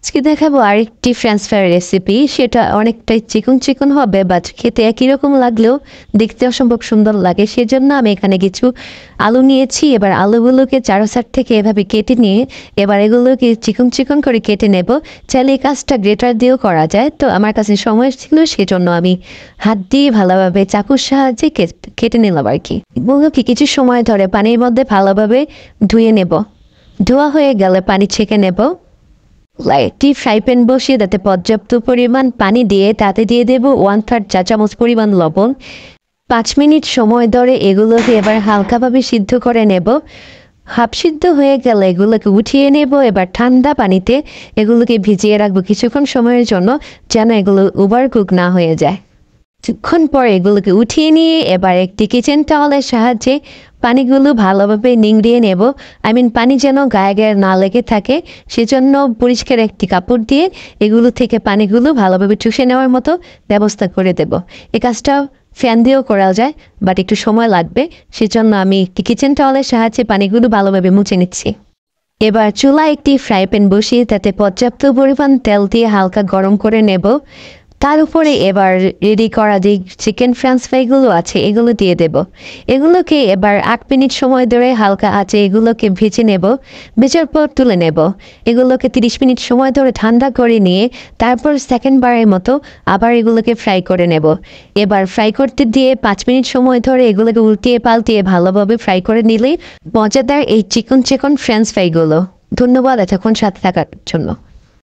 আজকে দেখাবো আরেকটি ফ্রেঞ্চ ফ্রাই রেসিপি। সেটা অনেকটাই চিকন চিকন হবে, বাট খেতে একই রকম লাগলেও দেখতে অসম্ভব সুন্দর লাগে। সেজন্য আমি এখানে কিছু আলু নিয়েছি। এবার আলুগুলোকে চারো সাইড থেকে এভাবে কেটে নিয়ে এবার এগুলোকে চিকন চিকন করে কেটে নেব। চাইলে এই কাজটা গ্রেটার দিয়েও করা যায়, তো আমার কাছে সময় ছিল সেজন্য আমি হাত দিয়ে ভালোভাবে চাকুর সাহায্যে কেটে নিলাম আর কি। এগুলোকে কিছু সময় ধরে পানির মধ্যে ভালোভাবে ধুয়ে নেব। ধোয়া হয়ে গেলে পানি ছেঁকে নেব। একটি ফ্রাই প্যান বসিয়ে তাতে পর্যাপ্ত পরিমাণ পানি দিয়ে তাতে দিয়ে দেব 1/3 চা চামচ পরিমাণ লবণ। 5 মিনিট সময় ধরে এগুলোকে এবার হালকাভাবে সিদ্ধ করে নেব। হাফ সিদ্ধ হয়ে গেলে এগুলোকে উঠিয়ে নেব। এবার ঠান্ডা পানিতে এগুলোকে ভিজিয়ে রাখবো কিছুক্ষণ সময়ের জন্য, যেন এগুলো ওভার কুক না হয়ে যায়। কিছুক্ষণ পর এগুলোকে উঠিয়ে নিয়ে এবার একটি কিচেন টাওয়ালের সাহায্যে পানিগুলো ভালোভাবে নিংড়িয়ে নেব। পানি যেন গায়ে গায়ে না লেগে থাকে, সেজন্য পরিষ্কার একটি কাপড় দিয়ে এগুলো থেকে পানিগুলো ভালোভাবে চুষে নেওয়ার মতো ব্যবস্থা করে দেব। এই কাজটা ফ্যান দিয়েও করা যায়, বাট একটু সময় লাগবে, সেজন্য আমি একটি কিচেন টাওয়ালের সাহায্যে পানিগুলো ভালোভাবে মুছে নিচ্ছি। এবার চুলায় একটি ফ্রাই প্যান বসিয়ে তাতে পর্যাপ্ত পরিমাণ তেল দিয়ে হালকা গরম করে নেব। তার উপরে এবার রেডি করা যে চিকেন ফ্রেঞ্চ ফ্রাইগুলো আছে এগুলো দিয়ে দেব। এগুলোকে এবার 8 মিনিট সময় ধরে হালকা আঁচে এগুলোকে ভেজে নেব। ভেজার পর তুলে নেব। এগুলোকে 30 মিনিট সময় ধরে ঠান্ডা করে নিয়ে তারপর সেকেন্ড বারের মতো আবার এগুলোকে ফ্রাই করে নেব। এবার ফ্রাই করতে দিয়ে 5 মিনিট সময় ধরে এগুলোকে উল্টিয়ে পাল্টিয়ে ভালোভাবে ফ্রাই করে নিলেই মজাদার এই চিকন চিকন ফ্রেঞ্চ ফ্রাইগুলো। ধন্যবাদ এতক্ষণ সাথে থাকার জন্য।